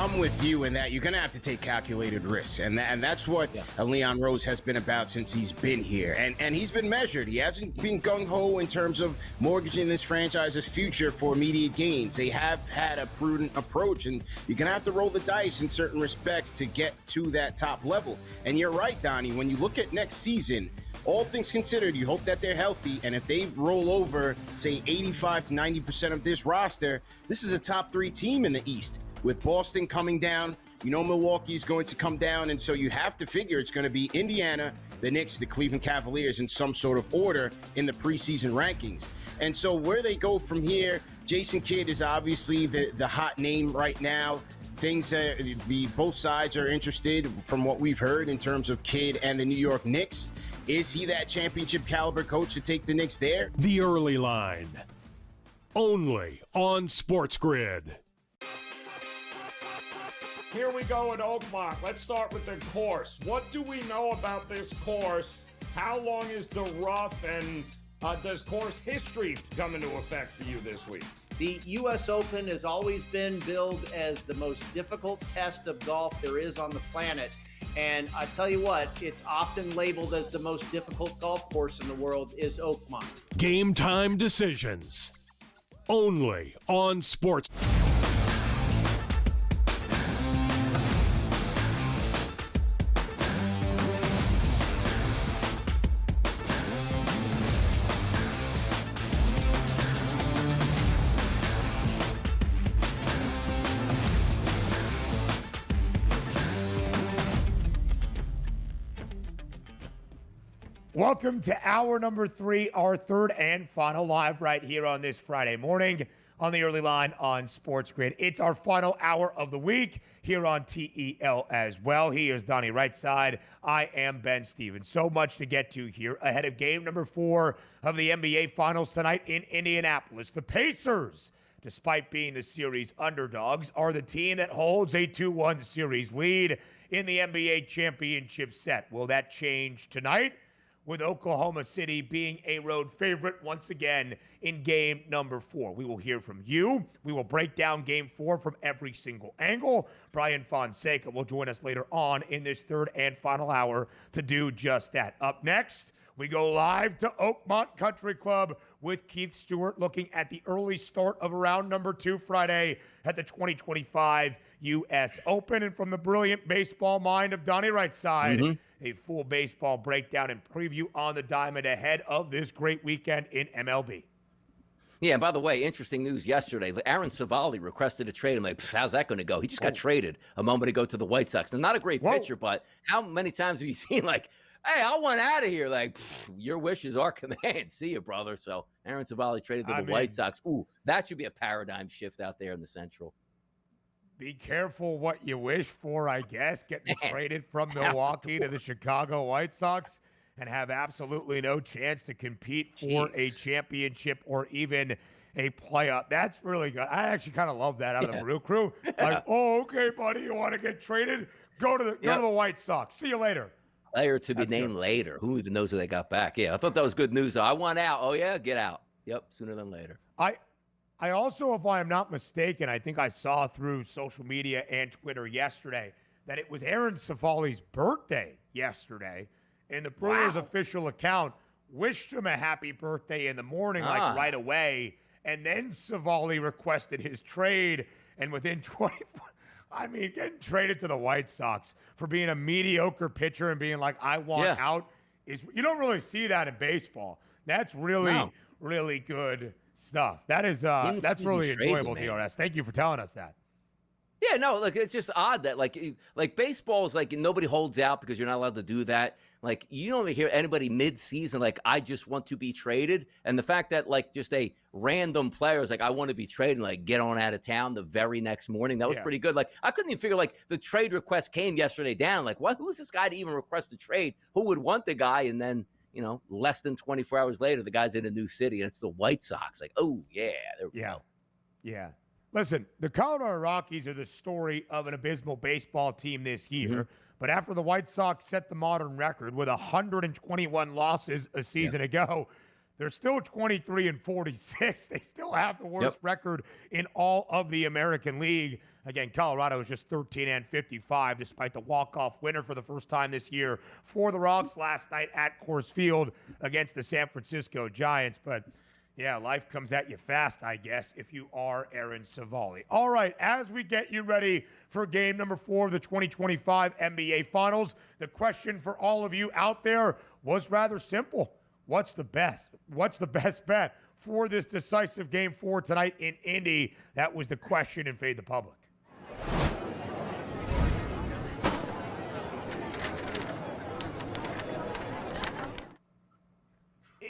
I'm with you in that you're going to have to take calculated risks. And that's what Leon Rose has been about since he's been here. And he's been measured. He hasn't been gung-ho in terms of mortgaging this franchise's future for immediate gains. They have had a prudent approach, and you're going to have to roll the dice in certain respects to get to that top level. And you're right, Donnie, when you look at next season, all things considered, you hope that they're healthy, and if they roll over, say, 85 to 90% of this roster, this is a top 3 team in the East. With Boston coming down, Milwaukee's going to come down, and so you have to figure it's going to be Indiana, the Knicks, the Cleveland Cavaliers in some sort of order in the preseason rankings. And so where they go from here, Jason Kidd is obviously the hot name right now. Both sides are interested from what we've heard in terms of Kidd and the New York Knicks. Is he that championship caliber coach to take the Knicks there? The Early Line, only on SportsGrid. Here we go at Oakmont. Let's start with the course. What do we know about this course? How long is the rough, and does course history come into effect for you this week? The U.S. Open has always been billed as the most difficult test of golf there is on the planet. And I tell you what, it's often labeled as the most difficult golf course in the world is Oakmont. Game time decisions, only on Sports. Welcome to hour number 3, our third and final live right here on this Friday morning on the Early Line on SportsGrid. It's our final hour of the week here on TEL as well. He is Donnie right side. I am Ben Stevens. So much to get to here ahead of game number 4 of the NBA Finals tonight in Indianapolis. The Pacers, despite being the series underdogs, are the team that holds a 2-1 series lead in the NBA championship set. Will that change tonight, with Oklahoma City being a road favorite once again in game number 4? We will hear from you. We will break down game 4 from every single angle. Bryan Fonseca will join us later on in this third and final hour to do just that. Up next, we go live to Oakmont Country Club with Keith Stewart, looking at the early start of round number 2 Friday at the 2025 U.S. Open. And from the brilliant baseball mind of Donnie Rightside, a full baseball breakdown and preview on the diamond ahead of this great weekend in MLB. Yeah, and by the way, interesting news yesterday. Aaron Savali requested a trade. I'm like, how's that going to go? He just got traded a moment ago to the White Sox. Now, not a great pitcher, but how many times have you seen, like, hey, I want out of here. Like, your wish is our command. See you, brother. So Aaron Savali traded to the White Sox. Ooh, that should be a paradigm shift out there in the Central. Be careful what you wish for, I guess. Getting traded from Milwaukee to the Chicago White Sox and have absolutely no chance to compete for a championship or even a playoff. That's really good. I actually kind of love that out of the Brew Crew. Like, oh, okay, buddy, you want to get traded? Go to the White Sox. See you later. Player to be named later. Who even knows who they got back? Yeah, I thought that was good news. I want out. Oh, yeah? Get out. Yep, sooner than later. I also, if I am not mistaken, I think I saw through social media and Twitter yesterday that it was Aaron Savali's birthday yesterday, and the Brewers' official account wished him a happy birthday in the morning, like right away, and then Savali requested his trade, and within 24, getting traded to the White Sox for being a mediocre pitcher and being like, I want out, you don't really see that in baseball. That's really, really good stuff. That is that's really enjoyable, DRS. Thank you for telling us that. Yeah, no, like it's just odd that like baseball is like nobody holds out because you're not allowed to do that. Like you don't hear anybody mid-season like I just want to be traded, and the fact that like just a random player is like I want to be traded, and, like get on out of town the very next morning. That was pretty good. Like I couldn't even figure like the trade request came yesterday down. Like what? Who's this guy to even request a trade? Who would want the guy? And then less than 24 hours later, the guy's in a new city, and it's the White Sox. Like, oh yeah, there we go. Yeah. Listen, the Colorado Rockies are the story of an abysmal baseball team this year. But after the White Sox set the modern record with 121 losses a season ago, They're still 23-46. They still have the worst record in all of the American League. Again, Colorado is just 13-55, despite the walk-off winner for the first time this year for the Rocks last night at Coors Field against the San Francisco Giants. But yeah, life comes at you fast, I guess, if you are Aaron Savali. All right, as we get you ready for game number 4 of the 2025 NBA Finals, the question for all of you out there was rather simple. What's the best bet for this decisive game 4 tonight in Indy? That was the question in Fade the Public.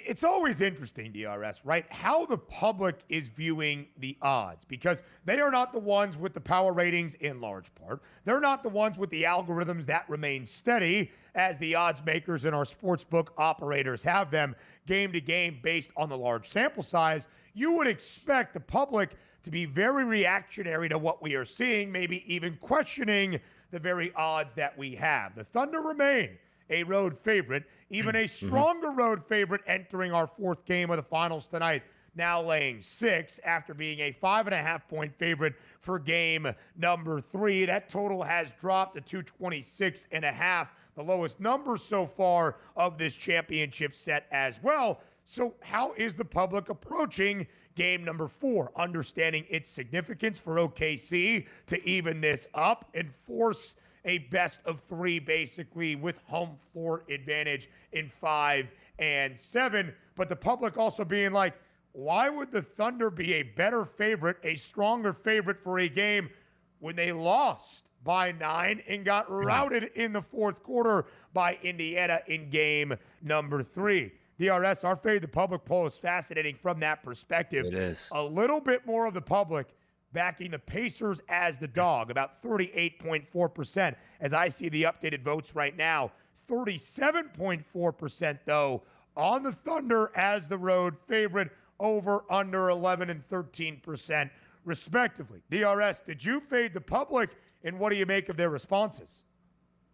It's always interesting, DRS, right? How the public is viewing the odds, because they are not the ones with the power ratings in large part. They're not the ones with the algorithms that remain steady as the odds makers and our sportsbook operators have them game to game based on the large sample size. You would expect the public to be very reactionary to what we are seeing, maybe even questioning the very odds that we have. The Thunder remain a road favorite, even a stronger road favorite entering our 4th game of the finals tonight, now laying 6 after being a 5.5-point favorite for game number 3. That total has dropped to 226.5, the lowest number so far of this championship set as well. So how is the public approaching game number 4, understanding its significance for OKC to even this up and force a best of 3 basically with home floor advantage in 5 and 7. But the public also being like, why would the Thunder be a better favorite, a stronger favorite for a game when they lost by 9 and got routed in the 4th quarter by Indiana in game number 3? DRS, our Fade the Public poll is fascinating from that perspective. It is. A little bit more of the public backing the Pacers as the dog, about 38.4%. As I see the updated votes right now, 37.4% though on the Thunder as the road favorite, over under 11 and 13% respectively. DRS, did you fade the public, and what do you make of their responses?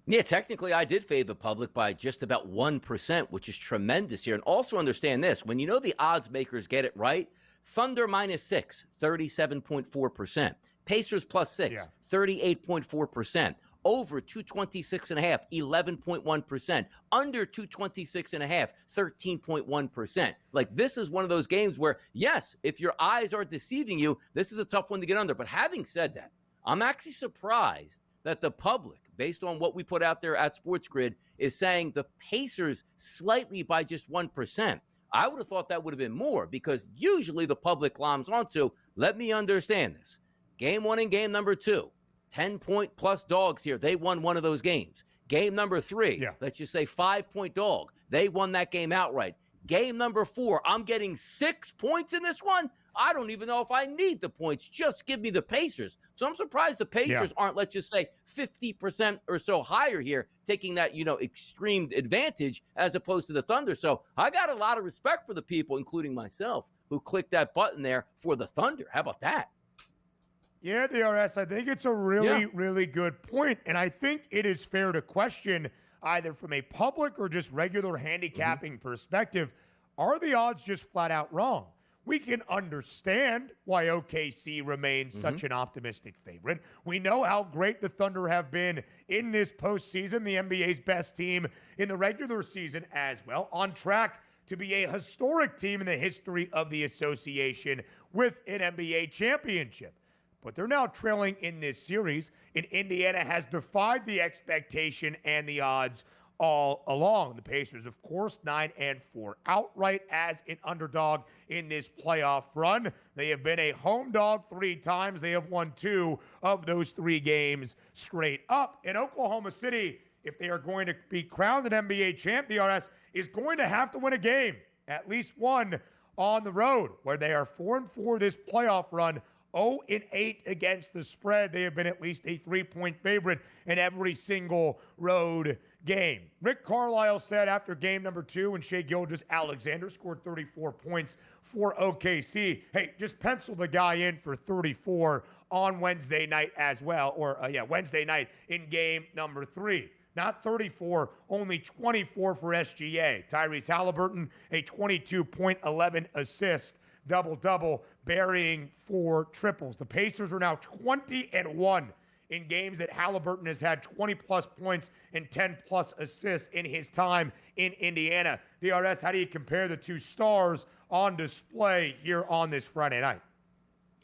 Yeah, technically I did fade the public by just about 1%, which is tremendous here. And also understand this, when you know the odds makers get it right, Thunder -6, 37.4%. Pacers +6, 38.4%. Over 226.5, 11.1%. Under 226.5, 13.1%. Like, this is one of those games where, yes, if your eyes are deceiving you, this is a tough one to get under. But having said that, I'm actually surprised that the public, based on what we put out there at SportsGrid, is saying the Pacers slightly by just 1%. I would have thought that would have been more, because usually the public gloms onto, let me understand this. Game 1 and game number 2, 10-point plus dogs here. They won one of those games. Game number 3, let's just say 5-point dog. They won that game outright. Game number 4, I'm getting 6 points in this one. I don't even know if I need the points. Just give me the Pacers. So I'm surprised the Pacers aren't, let's just say, 50% or so higher here, taking that, extreme advantage as opposed to the Thunder. So I got a lot of respect for the people, including myself, who clicked that button there for the Thunder. How about that? Yeah, DRS, I think it's a really good point. And I think it is fair to question, either from a public or just regular handicapping perspective, are the odds just flat out wrong? We can understand why OKC remains such an optimistic favorite. We know how great the Thunder have been in this postseason, the NBA's best team in the regular season as well, on track to be a historic team in the history of the association with an NBA championship. But they're now trailing in this series, and Indiana has defied the expectation and the odds all along. The Pacers, of course, 9-4 outright as an underdog in this playoff run. They have been a home dog 3 times. They have won 2 of those 3 games straight up. In Oklahoma City, if they are going to be crowned an NBA champ, DRS is going to have to win a game, at least one on the road, where they are 4-4 this playoff run. 0-8 against the spread. They have been at least a 3-point favorite in every single road game. Rick Carlisle said after game number 2 when Shai Gilgeous-Alexander scored 34 points for OKC, hey, just pencil the guy in for 34 on Wednesday night as well, Wednesday night in game number 3. not 34, only 24 for SGA. Tyrese Halliburton, a 22.11 assist, double-double, burying 4 triples. The Pacers are now 20-1 in games that Halliburton has had 20-plus points and 10-plus assists in his time in Indiana. DRS, how do you compare the two stars on display here on this Friday night?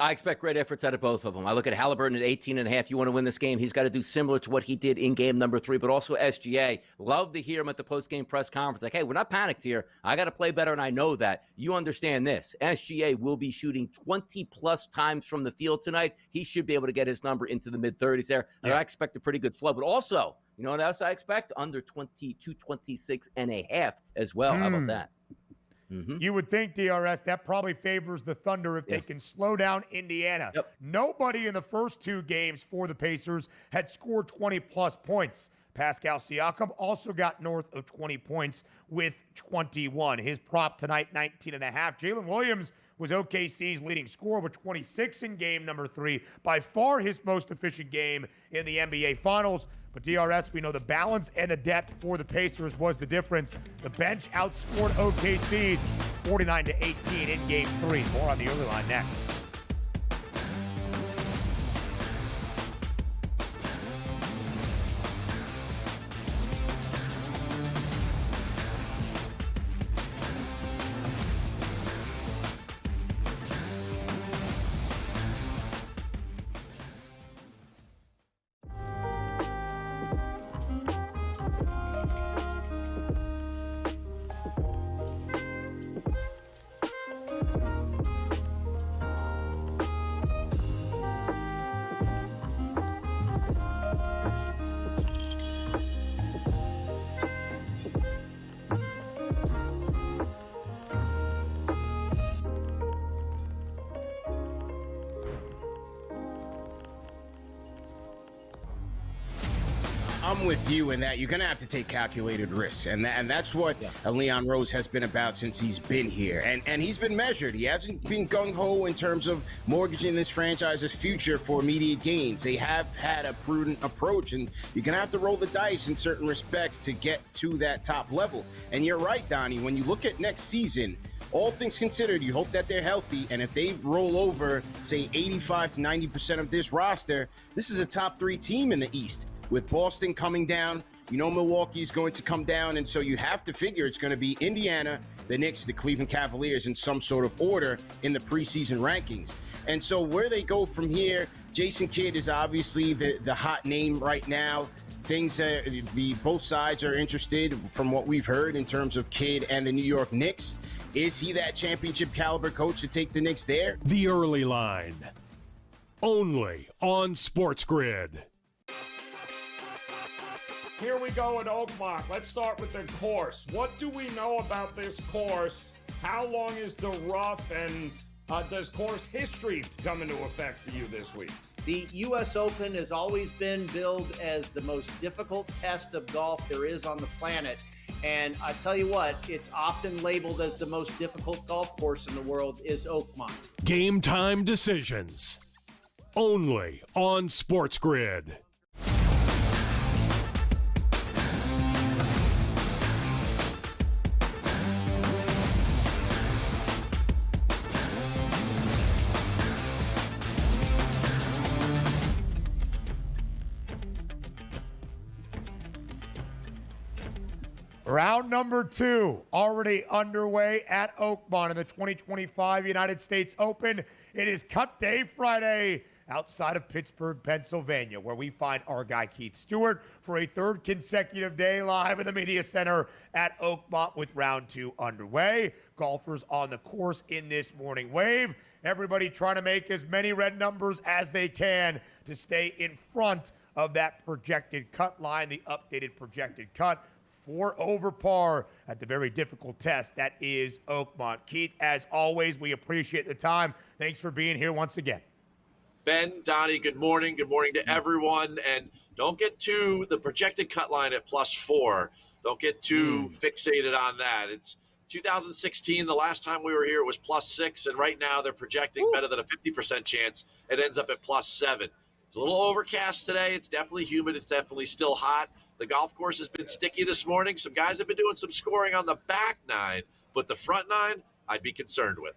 I expect great efforts out of both of them. I look at Halliburton at 18.5. You want to win this game, he's got to do similar to what he did in game number 3, but also SGA. Love to hear him at the post-game press conference. Like, hey, we're not panicked here. I got to play better, and I know that. You understand this. SGA will be shooting 20-plus times from the field tonight. He should be able to get his number into the mid-30s there. Yeah. I expect a pretty good flow, but also, you know what else I expect? Under 26.5 as well. How about that? Mm-hmm. You would think, DRS, that probably favors the Thunder if they can slow down Indiana. Yep. Nobody in the first 2 games for the Pacers had scored 20-plus points. Pascal Siakam also got north of 20 points with 21. His prop tonight, 19.5. Jalen Williams was OKC's leading scorer with 26 in game number 3, by far his most efficient game in the NBA Finals. But DRS, we know the balance and the depth for the Pacers was the difference. The bench outscored OKC's 49-18 in game 3. More on the early line next. I'm with you in that you're going to have to take calculated risks. And that's what Leon Rose has been about since he's been here. And he's been measured. He hasn't been gung-ho in terms of mortgaging this franchise's future for immediate gains. They have had a prudent approach, and you're going to have to roll the dice in certain respects to get to that top level. And you're right, Donnie, when you look at next season, all things considered, you hope that they're healthy, and if they roll over, say, 85 to 90% of this roster, this is a top 3 team in the East. With Boston coming down, you know Milwaukee is going to come down, and so you have to figure it's going to be Indiana, the Knicks, the Cleveland Cavaliers in some sort of order in the preseason rankings. And so where they go from here, Jason Kidd is obviously the hot name right now. Things both sides are interested from what we've heard in terms of Kidd and the New York Knicks. Is he that championship caliber coach to take the Knicks there? The Early Line, only on SportsGrid. Here we go at Oakmont. Let's start with the course. What do we know about this course? How long is the rough, and does course history come into effect for you this week? The U.S. Open has always been billed as the most difficult test of golf there is on the planet. And I tell you what, it's often labeled as the most difficult golf course in the world is Oakmont. Game time decisions, only on SportsGrid. Round number 2 already underway at Oakmont in the 2025 United States Open. It is Cut Day Friday outside of Pittsburgh, Pennsylvania, where we find our guy Keith Stewart for a 3rd consecutive day live in the media center at Oakmont with round 2 underway. Golfers on the course in this morning wave. Everybody trying to make as many red numbers as they can to stay in front of that projected cut line, the updated projected cut. 4 over par at the very difficult test that is Oakmont. Keith, as always, we appreciate the time. Thanks for being here once again. Ben, Donnie, good morning. Good morning to everyone. And don't get to the projected cut line at +4. Don't get too fixated on that. It's 2016, the last time we were here, it was +6. And right now they're projecting better than a 50% chance. It ends up at +7. It's a little overcast today. It's definitely humid. It's definitely still hot. The golf course has been sticky this morning. Some guys have been doing some scoring on the back nine, but the front nine, I'd be concerned with.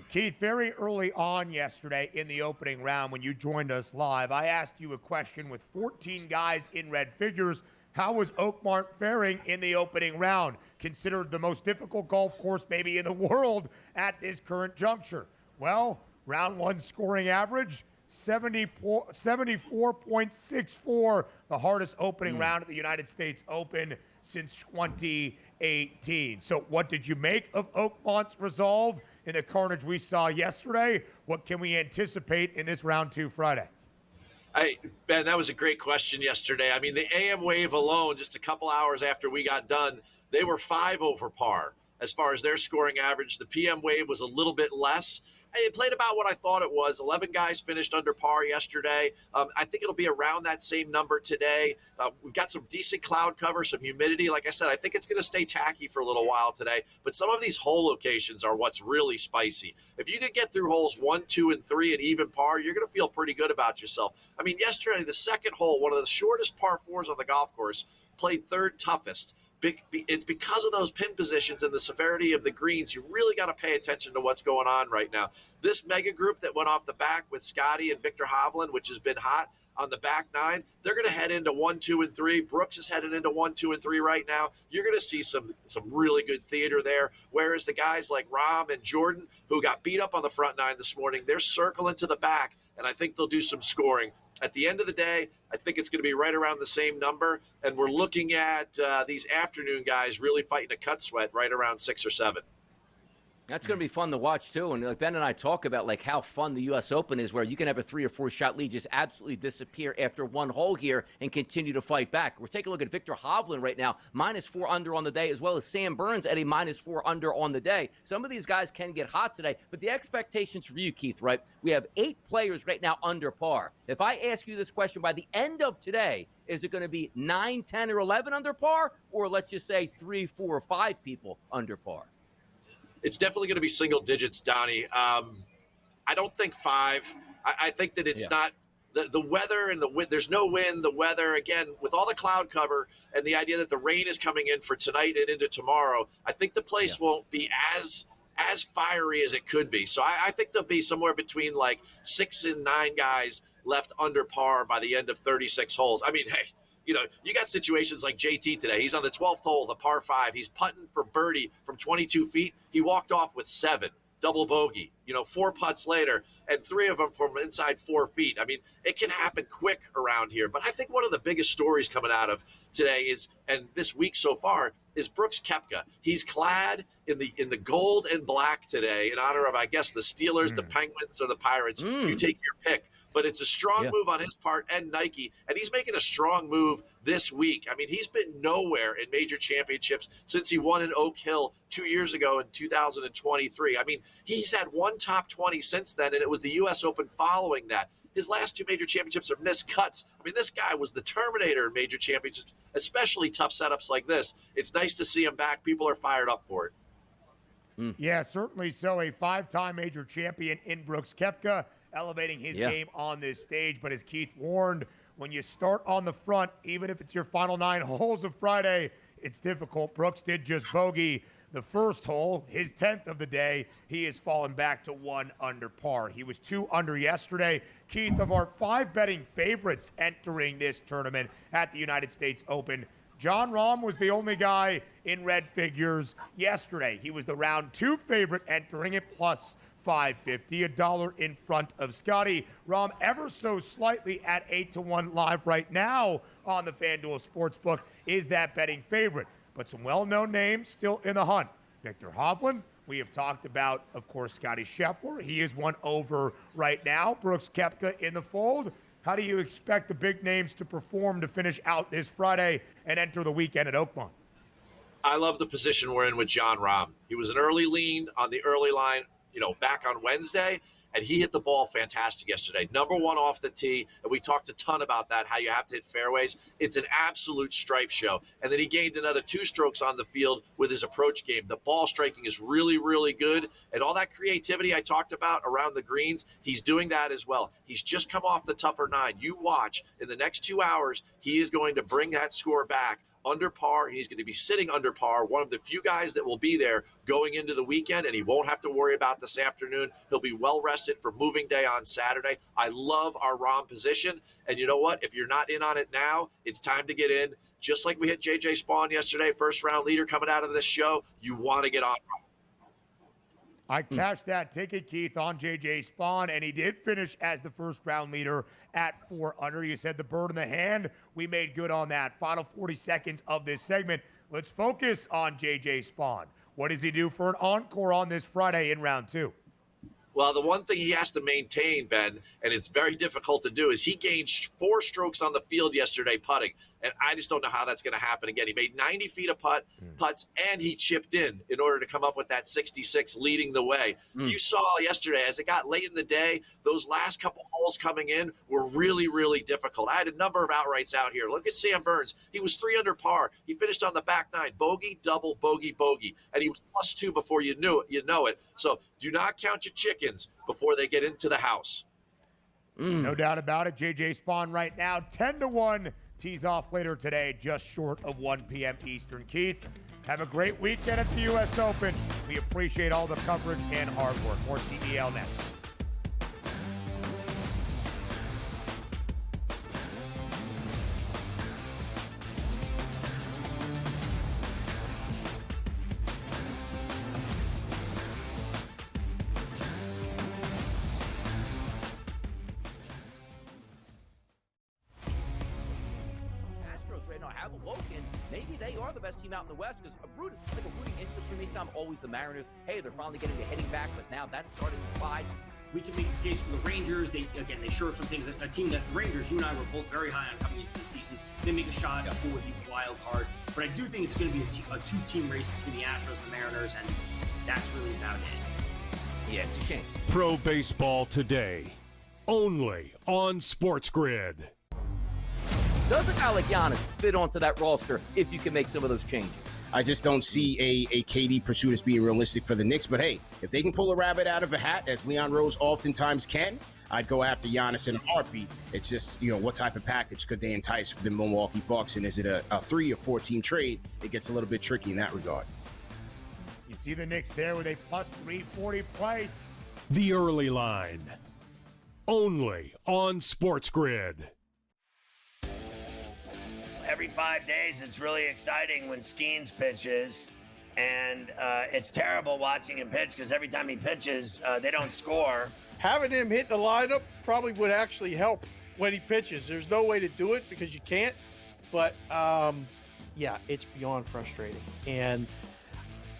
Keith, very early on yesterday in the opening round when you joined us live, I asked you a question with 14 guys in red figures. How was Oakmont faring in the opening round, considered the most difficult golf course maybe in the world at this current juncture? Well, round one scoring average, 74.64, the hardest opening round at the United States Open since 2018. So what did you make of Oakmont's resolve in the carnage we saw yesterday? What can we anticipate in this round two Friday? Ben, that was a great question yesterday. I mean, the AM wave alone, just a couple hours after we got done, they were 5 over par as far as their scoring average. The PM wave was a little bit less. It played about what I thought it was. 11 guys finished under par yesterday. I think it'll be around that same number today. We've got some decent cloud cover, some humidity. Like I said, I think it's going to stay tacky for a little while today. But some of these hole locations are what's really spicy. If you can get through holes 1, 2, and 3 at even par, you're going to feel pretty good about yourself. I mean, yesterday, the second hole, one of the shortest par 4s on the golf course, played third toughest. It's because of those pin positions and the severity of the greens. You really got to pay attention to what's going on right now. This mega group that went off the back with Scotty and Victor Hovland, which has been hot on the back nine, they're going to head into 1, 2, and 3. Brooks is headed into 1, 2, and 3 right now. You're going to see some really good theater there. Whereas the guys like Rahm and Jordan, who got beat up on the front nine this morning, they're circling to the back, and I think they'll do some scoring. At the end of the day, I think it's going to be right around the same number, and we're looking at these afternoon guys really fighting a cut sweat right around 6 or 7. That's going to be fun to watch, too. And like Ben and I talk about like how fun the U.S. Open is, where you can have a 3 or 4 shot lead just absolutely disappear after one hole here and continue to fight back. We're taking a look at Victor Hovland right now, -4 under on the day, as well as Sam Burns at a -4 under on the day. Some of these guys can get hot today, but the expectations for you, Keith, right? We have 8 players right now under par. If I ask you this question by the end of today, is it going to be 9, 10, or 11 under par, or let's just say 3, 4, or 5 people under par? It's definitely going to be single digits, Donnie. I don't think 5. I think that it's not the weather and the wind. There's no wind. The weather, again, with all the cloud cover and the idea that the rain is coming in for tonight and into tomorrow, I think the place won't be as fiery as it could be. So I think there'll be somewhere between like 6 and 9 guys left under par by the end of 36 holes. I mean, hey, you know, you got situations like JT today. He's on the 12th hole, the par 5. He's putting for birdie from 22 feet. He walked off with 7, double bogey, 4 putts later, and 3 of them from inside 4 feet. I mean, it can happen quick around here. But I think one of the biggest stories coming out of today is, and this week so far, is Brooks Koepka. He's clad in the gold and black today in honor of, I guess, the Steelers, the Penguins, or the Pirates. You take your pick. But it's a strong move on his part and Nike, and he's making a strong move this week. I mean, he's been nowhere in major championships since he won in Oak Hill 2 years ago in 2023. I mean, he's had one top 20 since then, and it was the U.S. Open following that. His last 2 major championships are missed cuts. I mean, this guy was the Terminator in major championships, especially tough setups like this. It's nice to see him back. People are fired up for it. Yeah, certainly so. A 5-time major champion in Brooks Koepka, elevating his game on this stage. But as Keith warned, when you start on the front, even if it's your final 9 holes of Friday, it's difficult. Brooks did just bogey the first hole, his 10th of the day. He has fallen back to 1 under par. He was 2 under yesterday. Keith, of our 5 betting favorites entering this tournament at the United States Open, Jon Rahm was the only guy in red figures yesterday. He was the round 2 favorite entering it, plus 550, $1 in front of Scotty. Rahm ever so slightly at 8-1 live right now on the FanDuel Sportsbook is that betting favorite. But some well-known names still in the hunt. Victor Hovland, we have talked about, of course, Scotty Scheffler. He is 1 over right now. Brooks Koepka in the fold. How do you expect the big names to perform to finish out this Friday and enter the weekend at Oakmont? I love the position we're in with Jon Rahm. He was an early lean on the early line, back on Wednesday. and he hit the ball fantastic yesterday. Number one off the tee, and we talked a ton about that, how you have to hit fairways. It's an absolute stripe show. And then he gained another 2 strokes on the field with his approach game. The ball striking is really, really good, and all that creativity I talked about around the greens, he's doing that as well. He's just come off the tougher 9. You watch, in the next 2 hours, he is going to bring that score back under par, and he's going to be sitting under par, one of the few guys that will be there going into the weekend, and he won't have to worry about this afternoon. He'll be well rested for moving day on Saturday. I love our ROM position, and you know what? If you're not in on it now, it's time to get in. Just like we hit J.J. Spawn yesterday, first-round leader coming out of this show, you want to get on. I cashed that ticket, Keith, on J.J. Spawn, and he did finish as the first-round leader at 4 under. You said the bird in the hand. We made good on that. Final 40 seconds of this segment. Let's focus on J.J. Spawn. What does he do for an encore on this Friday in round 2? Well, the one thing he has to maintain, Ben, and it's very difficult to do, is he gained 4 strokes on the field yesterday putting, and I just don't know how that's going to happen again. He made 90 feet of putts, and he chipped in order to come up with that 66 leading the way. You saw yesterday, as it got late in the day, those last couple holes coming in were really, really difficult. I had a number of outrights out here. Look at Sam Burns. He was 3 under par. He finished on the back 9. Bogey, double, bogey, bogey. And he was +2 before you know it. So do not count your chickens before they get into the house. No doubt about it. J.J. Spawn right now, 10-1. Tees off later today, just short of 1 p.m. Eastern. Keith, have a great weekend at the U.S. Open. We appreciate all the coverage and hard work. More TEL next. Right now have awoken. Maybe they are the best team out in the West, because a rooting interest for me, Tom, always the Mariners. Hey, they're finally getting the hitting back, but now that's starting to slide. We can make a case for the Rangers. They showed some things. A team that the Rangers, you and I were both very high on coming into the season. They make a shot for the wild card, but I do think it's going to be a 2-team race between the Astros and the Mariners, and that's really about it. Yeah, it's a shame. Pro Baseball Today, only on SportsGrid. Does a guy like Giannis fit onto that roster if you can make some of those changes? I just don't see a KD pursuit as being realistic for the Knicks. But hey, if they can pull a rabbit out of a hat, as Leon Rose oftentimes can, I'd go after Giannis in a heartbeat. It's just, what type of package could they entice for the Milwaukee Bucks? And is it a 3 or 4 team trade? It gets a little bit tricky in that regard. You see the Knicks there with a +340 price. The Early Line, only on SportsGrid. Every 5 days, it's really exciting when Skeens pitches, and it's terrible watching him pitch because every time he pitches, they don't score. Having him hit the lineup probably would actually help when he pitches. There's no way to do it because you can't, but yeah, it's beyond frustrating. And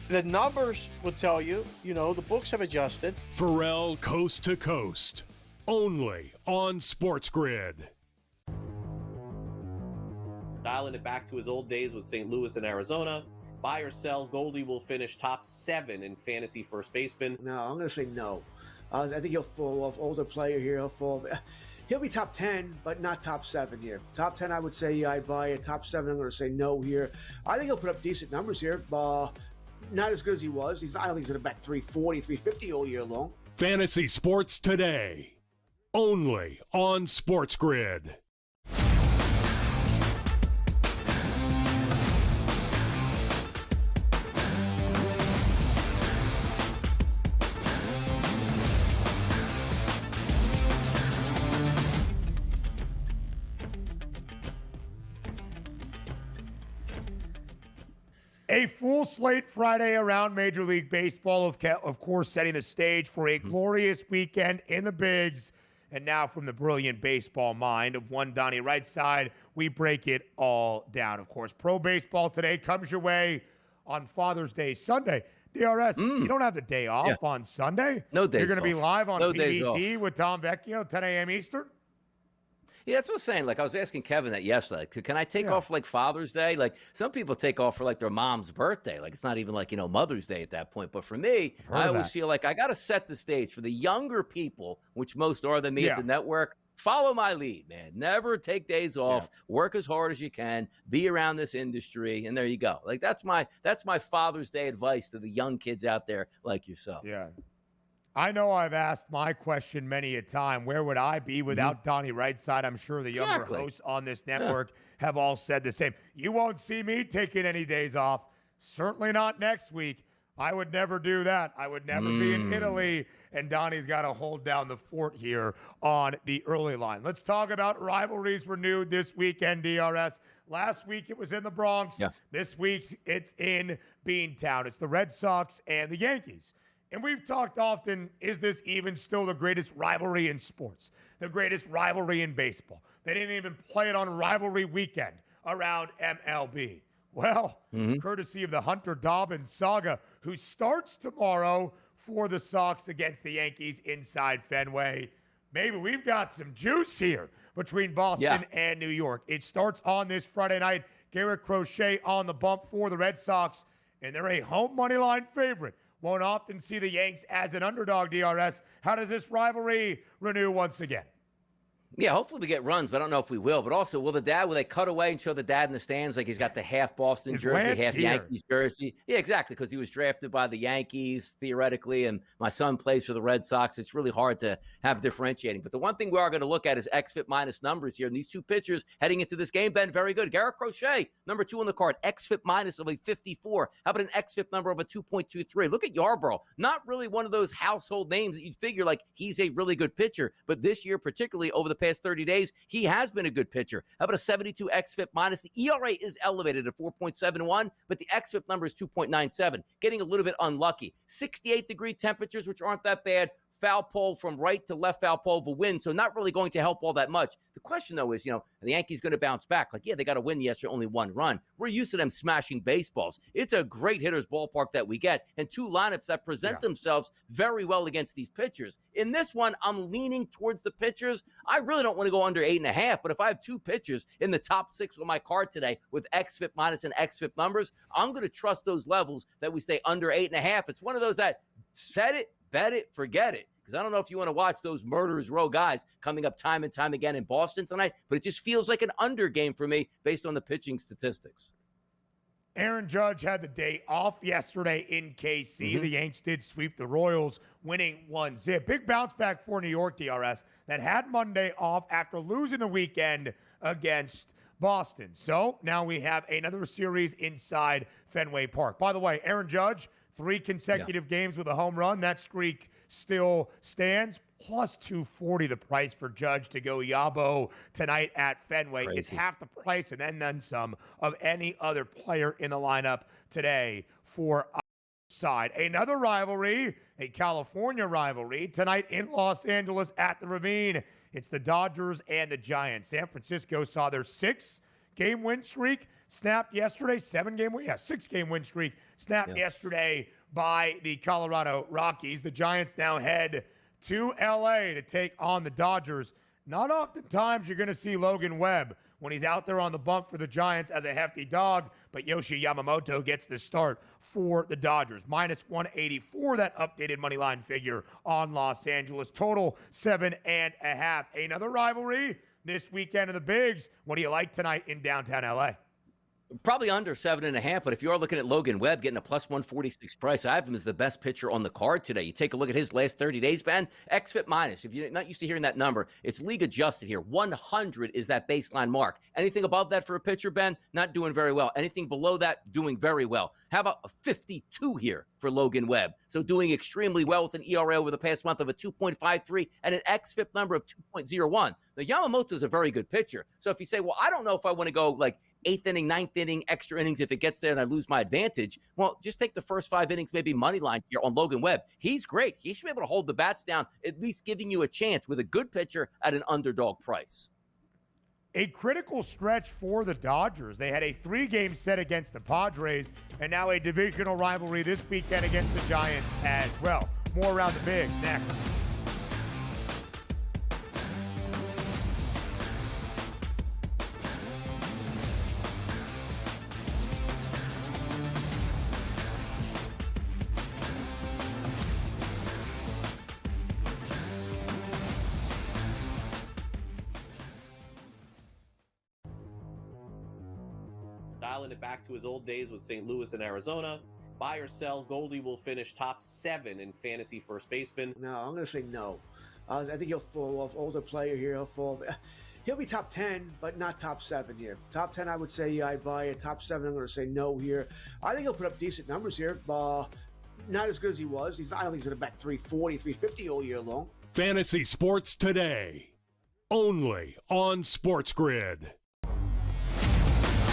the numbers will tell you, the books have adjusted. Pharrell Coast to Coast, only on SportsGrid. Dialing it back to his old days with St. Louis and Arizona. Buy or sell, Goldie will finish top 7 in fantasy first baseman. No, I'm going to say no. I think he'll fall off. Older player here, he'll be top 10, but not top 7 here. Top 10, I would say, yeah, I'd buy it. Top 7, I'm going to say no here. I think he'll put up decent numbers here. Not as good as he was. I don't think he's going to bat 340, 350 all year long. Fantasy Sports Today, only on SportsGrid. A full slate Friday around Major League Baseball, of course, setting the stage for a glorious weekend in the bigs. And now from the brilliant baseball mind of one Donnie right side, we break it all down. Of course, Pro Baseball Today comes your way on Father's Day Sunday. DRS, you don't have the day off on Sunday. No days You're going to be off. live on No days PBT off. with Tom Vecchio, 10 a.m. Eastern. Yeah, that's what I'm saying. Like, I was asking Kevin that yesterday. Like, can I take off like Father's Day? Like, some people take off for like their mom's birthday. Like, it's not even like, Mother's Day at that point. But for me, I always feel like I got to set the stage for the younger people, which most are than me at the network. Follow my lead, man. Never take days off. Work as hard as you can. Be around this industry, and there you go. Like, that's my Father's Day advice to the young kids out there like yourself. Yeah. I know I've asked my question many a time. Where would I be without Donnie Rightside? I'm sure the younger hosts on this network have all said the same. You won't see me taking any days off. Certainly not next week. I would never do that. I would never be in Italy, and Donnie's got to hold down the fort here on the early line. Let's talk about rivalries renewed this weekend, DRS. Last week it was in the Bronx. This week it's in Beantown. It's the Red Sox and the Yankees. And we've talked often, is this even still the greatest rivalry in sports? The greatest rivalry in baseball? They didn't even play it on rivalry weekend around MLB. Well, courtesy of the Hunter Dobbins saga, who starts tomorrow for the Sox against the Yankees inside Fenway. Maybe we've got some juice here between Boston and New York. It starts on this Friday night. Garrett Crochet on the bump for the Red Sox, and they're a home money line favorite. Won't often see the Yanks as an underdog, DRS. How does this rivalry renew once again? Yeah, hopefully we get runs, but I don't know if we will. But also, will they cut away and show the dad in the stands like he's got the half Boston jersey, half Yankees jersey? Yeah, exactly, because he was drafted by the Yankees, theoretically, and my son plays for the Red Sox. It's really hard to have differentiating. But the one thing we are going to look at is XFIP minus numbers here. And these two pitchers heading into this game, Ben, very good. Garrett Crochet, number 2 on the card, XFIP minus of a 54. How about an XFIP number of a 2.23? Look at Yarbrough. Not really one of those household names that you'd figure like he's a really good pitcher. But this year, particularly over the past 30 days, he has been a good pitcher. How about a 72 XFIP minus? The ERA is elevated at 4.71, but the XFIP number is 2.97. Getting a little bit unlucky. 68-degree temperatures, which aren't that bad. Foul pole from right to left foul pole of a win, so not really going to help all that much. The question, though, is, are the Yankees going to bounce back? Like, yeah, they got to win yesterday, only 1 run. We're used to them smashing baseballs. It's a great hitter's ballpark that we get, and 2 lineups that present themselves very well against these pitchers. In this one, I'm leaning towards the pitchers. I really don't want to go under 8.5, but if I have 2 pitchers in the top 6 on my card today with XFIP minus and XFIP numbers, I'm going to trust those levels that we stay under 8.5. It's one of those that set it, bet it, forget it. Because I don't know if you want to watch those murderers row guys coming up time and time again in Boston tonight, but it just feels like an under game for me based on the pitching statistics. Aaron Judge had the day off yesterday in KC. The Yanks did sweep the Royals, winning 1-0. Big bounce back for New York, DRS, that had Monday off after losing the weekend against Boston. So now we have another series inside Fenway Park. By the way, Aaron Judge, 3 consecutive games with a home run. That streak still stands. Plus 240 the price for Judge to go Yabo tonight at Fenway. Crazy. It's half the price and then some of any other player in the lineup today for our side. Another rivalry, a California rivalry, tonight in Los Angeles at the Ravine. It's the Dodgers and the Giants. San Francisco saw their 6-game win streak snapped yesterday. 6-game win streak snapped yesterday by the Colorado Rockies. The Giants now head to LA to take on the Dodgers. Not oftentimes you're going to see Logan Webb when he's out there on the bump for the Giants as a hefty dog, but Yoshi Yamamoto gets the start for the Dodgers. Minus 184, that updated money line figure on Los Angeles. Total 7.5. Another rivalry this weekend of the Bigs. What do you like tonight in downtown LA? Probably under 7.5, but if you are looking at Logan Webb getting a plus 146 price, I have him as the best pitcher on the card today. You take a look at his last 30 days, Ben, XFIP minus. If you're not used to hearing that number, it's league adjusted here. 100 is that baseline mark. Anything above that for a pitcher, Ben, not doing very well. Anything below that, doing very well. How about a 52 here for Logan Webb? So doing extremely well with an ERA over the past month of a 2.53 and an XFIP number of 2.01. Now, Yamamoto is a very good pitcher. So if you say, well, I don't know if I want to go like 8th inning, 9th inning, extra innings, if it gets there and I lose my advantage, well, just take the first 5 innings, maybe money line here on Logan Webb. He's great. He should be able to hold the bats down, at least giving you a chance with a good pitcher at an underdog price. A critical stretch for the Dodgers. They had a 3-game set against the Padres and now a divisional rivalry this weekend against the Giants as well. More around the Bigs next. dialing it back to his old days with St. Louis and Arizona. Buy or sell, Goldie will finish top 7 in fantasy first baseman. No, I'm going to say no. I think he'll fall off. Older player here. He'll be top 10, but not top 7 here. Top 10, I would say I'd buy it. Top 7, I'm going to say no here. I think he'll put up decent numbers here. Not as good as he was. I don't think he's going to bat 340, 350 all year long. Fantasy Sports Today. Only on SportsGrid.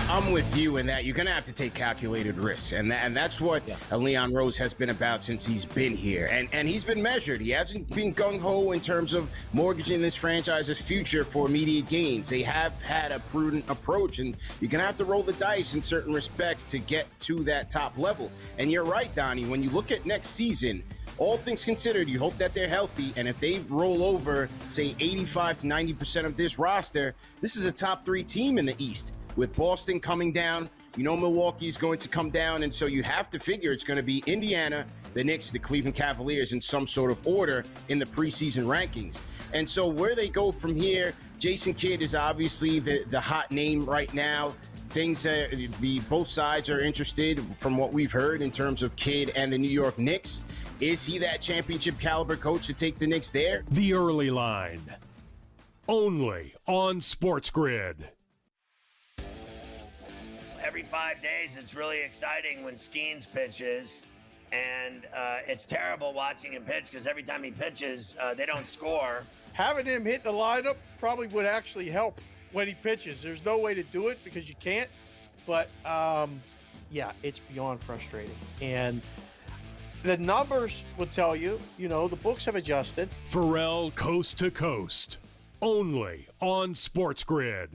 I'm with you in that you're going to have to take calculated risks. And that's what Leon Rose has been about since he's been here. And he's been measured. He hasn't been gung-ho in terms of mortgaging this franchise's future for immediate gains. They have had a prudent approach, and you're going to have to roll the dice in certain respects to get to that top level. And you're right, Donnie, when you look at next season, all things considered, you hope that they're healthy, and if they roll over, say, 85 to 90% of this roster, this is a top 3 team in the East. With Boston coming down, Milwaukee's going to come down, and so you have to figure it's going to be Indiana, the Knicks, the Cleveland Cavaliers in some sort of order in the preseason rankings. And so where they go from here, Jason Kidd is obviously the hot name right now. Both sides are interested from what we've heard in terms of Kidd and the New York Knicks. Is he that championship caliber coach to take the Knicks there? The Early Line. Only on SportsGrid. Every 5 days, it's really exciting when Skeens pitches, and it's terrible watching him pitch because every time he pitches, they don't score. Having him hit the lineup probably would actually help when he pitches. There's no way to do it because you can't, but yeah, it's beyond frustrating. And the numbers will tell you, the books have adjusted. Pharrell Coast to Coast. Only on SportsGrid.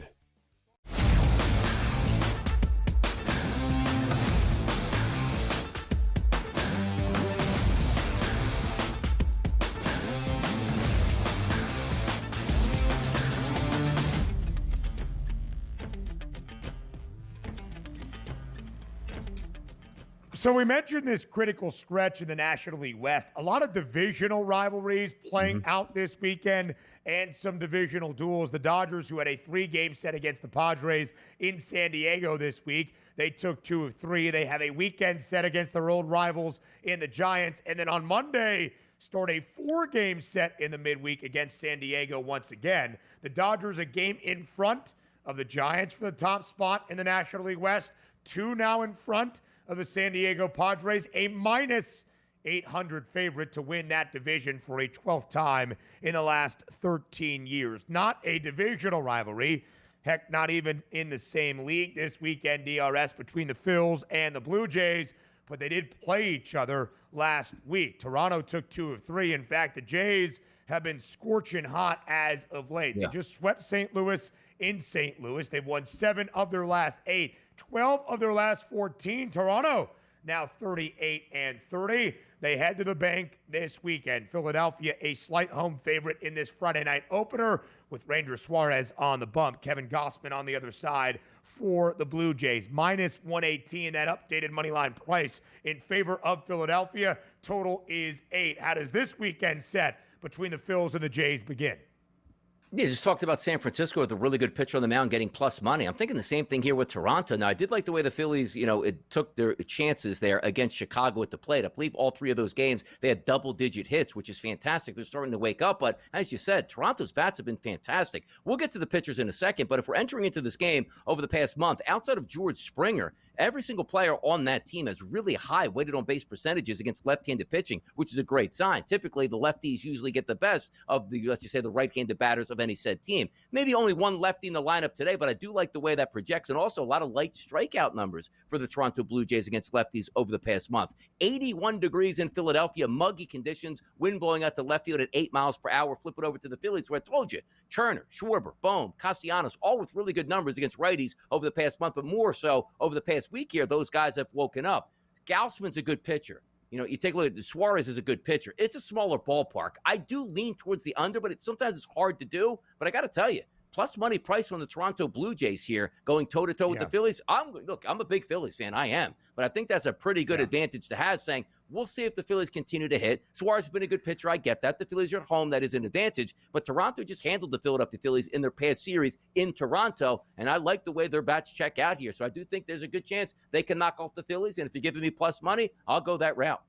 So we mentioned this critical stretch in the National League West. A lot of divisional rivalries playing out this weekend and some divisional duels. The Dodgers, who had a 3-game set against the Padres in San Diego this week, they took 2 of 3. They have a weekend set against their old rivals in the Giants. And then on Monday, start a 4-game set in the midweek against San Diego once again. The Dodgers a game in front of the Giants for the top spot in the National League West. 2 now in front of the San Diego Padres, a minus 800 favorite to win that division for a 12th time in the last 13 years. Not a divisional rivalry. Heck, not even in the same league this weekend, DRS, between the Phils and the Blue Jays, but they did play each other last week. Toronto took 2 of 3. In fact, the Jays have been scorching hot as of late. They just swept St. Louis in St. Louis. They've won 7 of their last 8. 12 of their last 14. Toronto now 38-30. They head to the bank this weekend. Philadelphia, a slight home favorite in this Friday night opener with Ranger Suarez on the bump. Kevin Gossman on the other side for the Blue Jays. Minus 118, that updated moneyline price in favor of Philadelphia. Total is 8. How does this weekend set between the Phils and the Jays begin? Yeah, just talked about San Francisco with a really good pitcher on the mound getting plus money. I'm thinking the same thing here with Toronto. Now, I did like the way the Phillies, it took their chances there against Chicago at the plate. I believe all 3 of those games, they had double-digit hits, which is fantastic. They're starting to wake up. But as you said, Toronto's bats have been fantastic. We'll get to the pitchers in a second. But if we're entering into this game over the past month, outside of George Springer, every single player on that team has really high weighted on base percentages against left-handed pitching, which is a great sign. Typically, the lefties usually get the best of the, let's just say, the right-handed batters of any said team. Maybe only one lefty in the lineup today, but I do like the way that projects, and also a lot of light strikeout numbers for the Toronto Blue Jays against lefties over the past month. 81 degrees in Philadelphia, muggy conditions, wind blowing out to left field at 8 miles per hour. Flip it over to the Phillies, where I told you, Turner, Schwarber, Bohm, Castellanos, all with really good numbers against righties over the past month, but more so over the past week here, those guys have woken up. Gausman's a good pitcher. You take a look at Suarez is a good pitcher. It's a smaller ballpark. I do lean towards the under, but sometimes it's hard to do. But I got to tell you, plus money price on the Toronto Blue Jays here, going toe-to-toe with the Phillies. I'm a big Phillies fan. I am. But I think that's a pretty good advantage to have, saying, we'll see if the Phillies continue to hit. Suarez has been a good pitcher. I get that. The Phillies are at home. That is an advantage. But Toronto just handled the Philadelphia Phillies in their past series in Toronto, and I like the way their bats check out here. So I do think there's a good chance they can knock off the Phillies, and if you're giving me plus money, I'll go that route.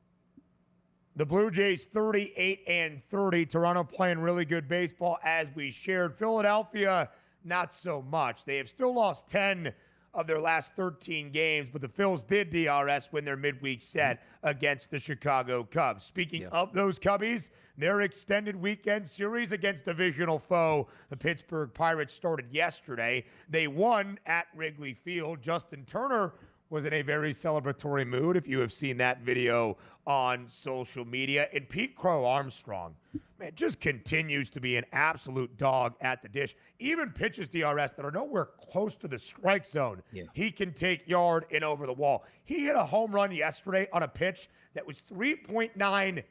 The Blue Jays 38-30. Toronto playing really good baseball, as we shared. Philadelphia, not so much. They have still lost 10 of their last 13 games, but the Phils did DRS win their midweek set against the Chicago Cubs. Speaking of those Cubbies, their extended weekend series against divisional foe, the Pittsburgh Pirates, started yesterday. They won at Wrigley Field. Justin Turner was in a very celebratory mood, if you have seen that video on social media. And Pete Crow Armstrong, man, just continues to be an absolute dog at the dish. Even pitches DRS that are nowhere close to the strike zone, he can take yard and over the wall. He hit a home run yesterday on a pitch that was 3.9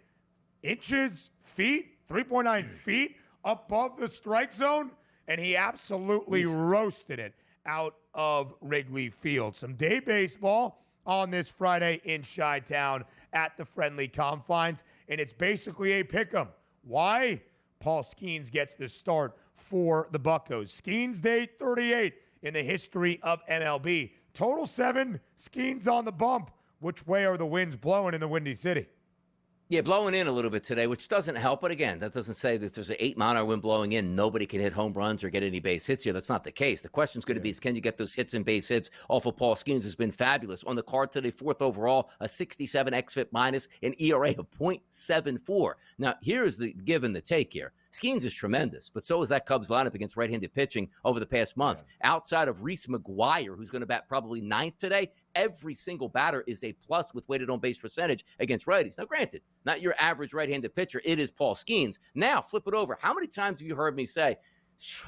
feet above the strike zone, and he absolutely roasted it out of Wrigley Field. Some day baseball on this Friday in Chi-Town at the friendly confines, and it's basically a pick'em. Why? Paul Skeens gets the start for the Buccos. Skeens Day 38 in the history of MLB. Total 7, Skeens on the bump. Which way are the winds blowing in the Windy City? Yeah, blowing in a little bit today, which doesn't help. But again, that doesn't say that there's an 8-mile-an-hour wind blowing in. Nobody can hit home runs or get any base hits here. That's not the case. The question's going to be is, can you get those hits and base hits off of Paul Skeens? Has been fabulous. On the card today, 4th overall, a 67 xFIP minus, an ERA of .74. Now, here's the give and the take here. Skeens is tremendous, but so is that Cubs lineup against right-handed pitching over the past month. Outside of Reese McGuire, who's going to bat probably 9th today, every single batter is a plus with weighted on-base percentage against righties. Now, granted, not your average right-handed pitcher. It is Paul Skeens. Now, flip it over. How many times have you heard me say,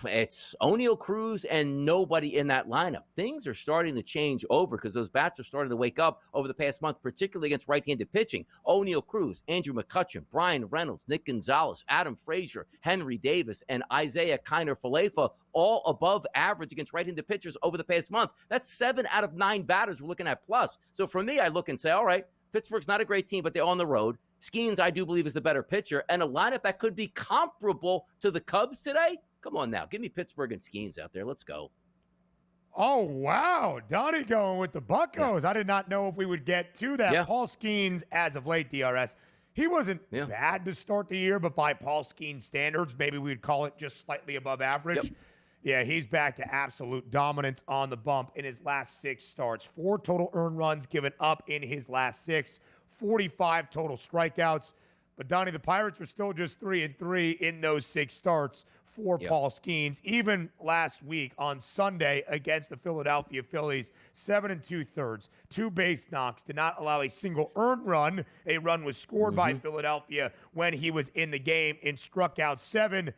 it's O'Neal Cruz and nobody in that lineup? Things are starting to change over because those bats are starting to wake up over the past month, particularly against right-handed pitching. O'Neal Cruz, Andrew McCutchen, Bryan Reynolds, Nick Gonzalez, Adam Frazier, Henry Davis, and Isaiah Kiner-Falefa, all above average against right-handed pitchers over the past month. That's 7 out of 9 batters we're looking at plus. So for me, I look and say, all right, Pittsburgh's not a great team, but they're on the road. Skeens, I do believe, is the better pitcher, and a lineup that could be comparable to the Cubs today. Come on now. Give me Pittsburgh and Skeens out there. Let's go. Oh, wow. Donnie going with the Buccos. I did not know if we would get to that. Paul Skeens, as of late, DRS, he wasn't bad to start the year, but by Paul Skeens standards, maybe we'd call it just slightly above average. Yeah, he's back to absolute dominance on the bump in his last 6 starts. 4 total earned runs given up in his last 6, 45 total strikeouts. But, Donnie, the Pirates were still just 3-3 in those 6 starts for Paul Skeens. Even last week on Sunday against the Philadelphia Phillies, 7 2/3, 2 base knocks, did not allow a single earned run. A run was scored by Philadelphia when he was in the game and struck out 7.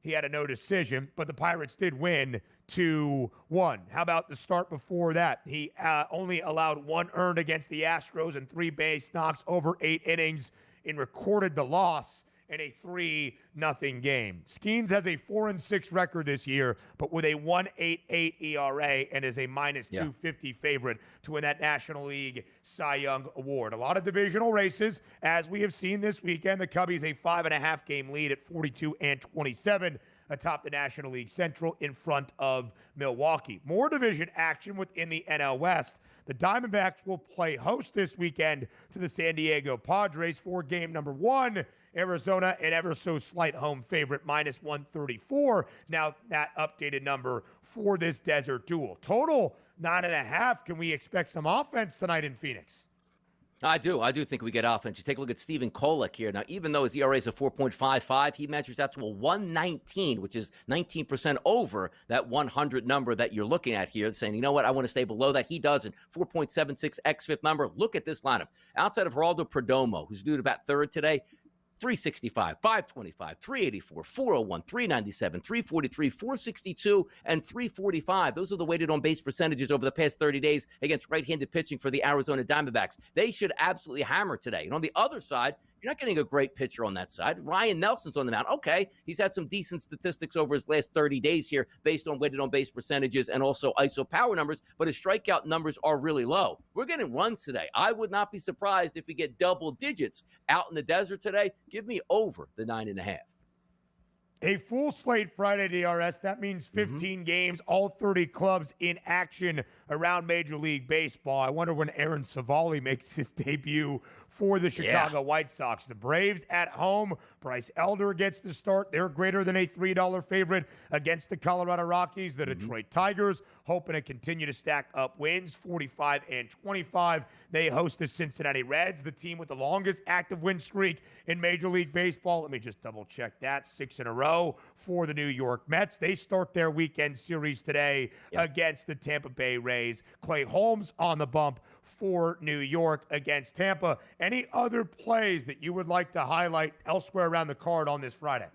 He had a no decision, but the Pirates did win 2-1. How about the start before that? He only allowed 1 earned against the Astros and 3 base knocks over 8 innings and recorded the loss in a 3-0 game. Skeens has a 4-6 record this year, but with a 1.88 ERA and is a minus 250 favorite to win that National League Cy Young Award. A lot of divisional races, as we have seen this weekend. The Cubbies a 5.5 game lead at 42-27 atop the National League Central in front of Milwaukee. More division action within the NL West. The Diamondbacks will play host this weekend to the San Diego Padres for game number 1. Arizona, an ever so slight home favorite, minus 134. Now that updated number for this desert duel. Total 9.5. Can we expect some offense tonight in Phoenix? I do think we get offense. You take a look at Steven Kolek here. Now, even though his ERA is a 4.55, he measures out to a 119, which is 19% over that 100 number that you're looking at here, saying, you know what, I want to stay below that. He doesn't. 4.76 xFIP number. Look at this lineup. Outside of Geraldo Perdomo, who's due to bat 3rd today, 365, 525, 384, 401, 397, 343, 462, and 345. Those are the weighted on base percentages over the past 30 days against right-handed pitching for the Arizona Diamondbacks. They should absolutely hammer today. And on the other side, You're not getting a great pitcher on that side. Ryan Nelson's on the mound. Okay, he's had some decent statistics over his last 30 days here based on weighted on base percentages and also ISO power numbers, but his strikeout numbers are really low. We're getting runs today. I would not be surprised if we get double digits out in the desert today. Give me over the 9.5. A full slate Friday DRS. That means 15 games, all 30 clubs in action around Major League Baseball. I wonder when Aaron Savali makes his debut for the Chicago White Sox. The Braves at home. Bryce Elder gets the start. They're greater than a $3 favorite against the Colorado Rockies. The Detroit Tigers hoping to continue to stack up wins, 45-25. They host the Cincinnati Reds, the team with the longest active win streak in Major League Baseball. Let me just double check that. 6 in a row for the New York Mets. They start their weekend series today against the Tampa Bay Rays. Clay Holmes on the bump for New York against Tampa. Any other plays that you would like to highlight elsewhere around the card on this Friday?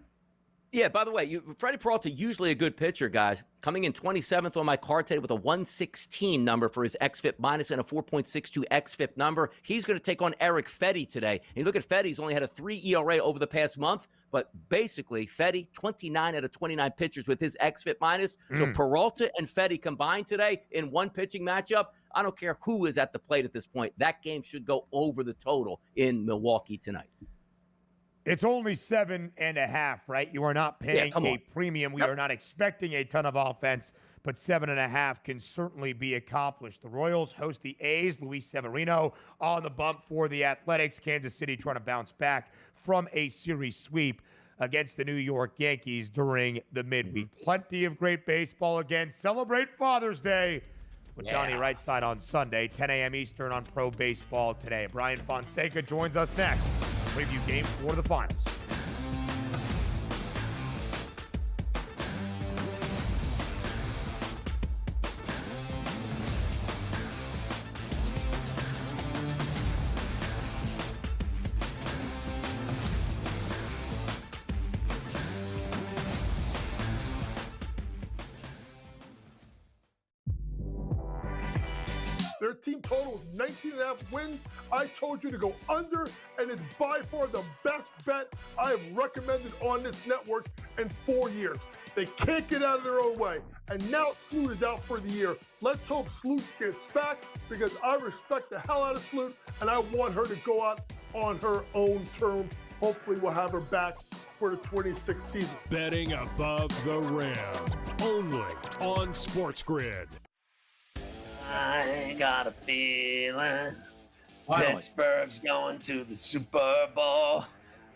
Yeah, by the way, Freddie Peralta, usually a good pitcher, guys. Coming in 27th on my card today with a 116 number for his xFIP minus and a 4.62 xFIP number. He's going to take on Eric Fetty today. And you look at Fetty, he's only had a 3 ERA over the past month, but basically Fetty, 29 out of 29 pitchers with his xFIP minus. So Peralta and Fetty combined today in one pitching matchup. I don't care who is at the plate at this point. That game should go over the total in Milwaukee tonight. It's only 7.5, right? You are not paying a premium. We are not expecting a ton of offense, but 7.5 can certainly be accomplished. The Royals host the A's. Luis Severino on the bump for the Athletics. Kansas City trying to bounce back from a series sweep against the New York Yankees during the midweek. Plenty of great baseball again. Celebrate Father's Day with Donnie right side on Sunday, 10 a.m. Eastern on Pro Baseball Today. Bryan Fonseca joins us next. Preview game for the finals. Their team total is 19.5 wins. I told you to go under, and it's by far the best bet I have recommended on this network in 4 years. They can't get out of their own way. And now Sloot is out for the year. Let's hope Sloot gets back because I respect the hell out of Sloot, and I want her to go out on her own terms. Hopefully we'll have her back for the 26th season. Betting above the rim. Only on SportsGrid. I got a feeling Pittsburgh's going to the Super Bowl.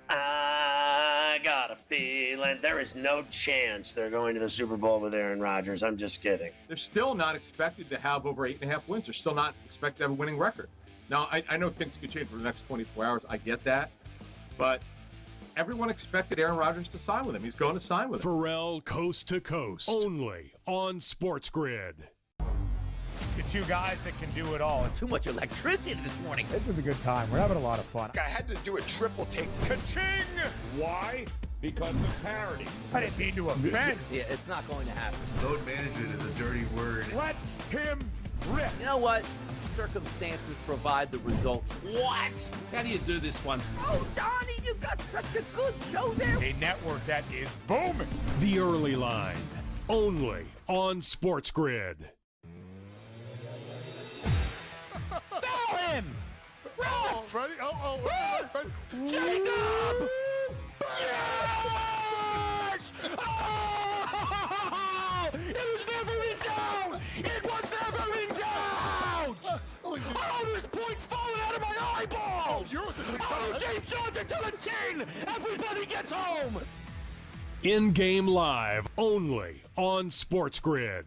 I got a feeling there is no chance they're going to the Super Bowl with Aaron Rodgers. I'm just kidding. They're still not expected to have over 8.5 wins. They're still not expected to have a winning record. Now, I know things could change for the next 24 hours. I get that. But everyone expected Aaron Rodgers to sign with him. He's going to sign with him. Pharrell Coast to Coast. Only on SportsGrid. The two guys that can do it all. Too much electricity this morning. This is a good time. We're having a lot of fun. I had to do a triple take. Ka-ching! Why? Because of parity. I didn't mean to offend. Yeah, it's not going to happen. Load management is a dirty word. Let him rip. You know what? Circumstances provide the results. What? How do you do this once? Oh, Donnie, you've got such a good show there. A network that is booming. The Early Line. Only on SportsGrid. Foul him! Oh, Freddie. Jacob! Yes! Oh! It was never in doubt! It was never in doubt! Oh, there's points falling out of my eyeballs! Oh, James Johnson to the chin! Everybody gets home! In-game live. Only on SportsGrid.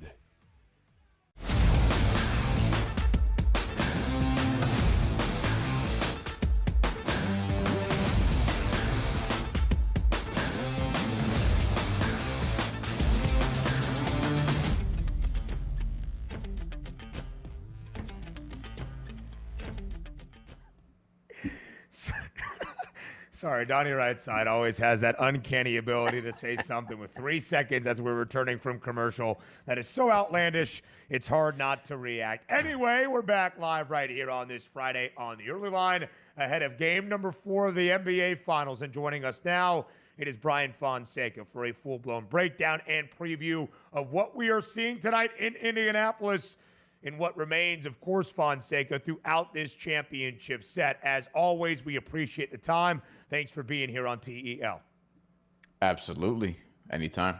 Sorry, Donnie right side always has that uncanny ability to say something with 3 seconds as we're returning from commercial. That is so outlandish, it's hard not to react. Anyway, we're back live right here on this Friday on the early line ahead of game number 4 of the NBA Finals. And joining us now, it is Bryan Fonseca for a full-blown breakdown and preview of what we are seeing tonight in Indianapolis in what remains, of course, Fonseca, throughout this championship set. As always, we appreciate the time. Thanks for being here on TEL. Absolutely. Anytime.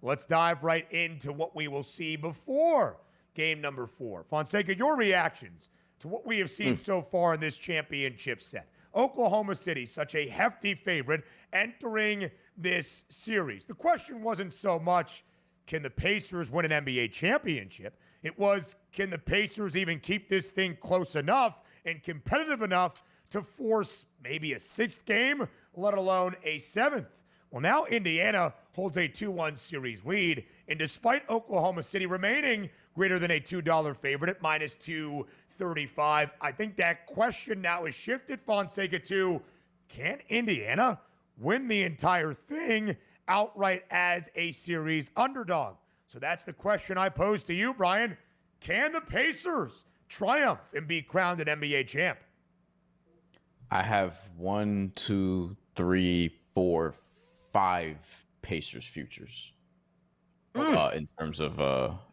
Let's dive right into what we will see before game number 4. Fonseca, your reactions to what we have seen so far in this championship set. Oklahoma City, such a hefty favorite entering this series. The question wasn't so much, can the Pacers win an NBA championship? It was, can the Pacers even keep this thing close enough and competitive enough to force maybe a 6th game, let alone a 7th? Well, now Indiana holds a 2-1 series lead, and despite Oklahoma City remaining greater than a $2 favorite at minus 235, I think that question now is shifted, Fonseca, to can Indiana win the entire thing outright as a series underdog? So that's the question I pose to you, Bryan. Can the Pacers triumph and be crowned an NBA champ? I have 1, 2, 3, 4, 5 Pacers futures. In terms of,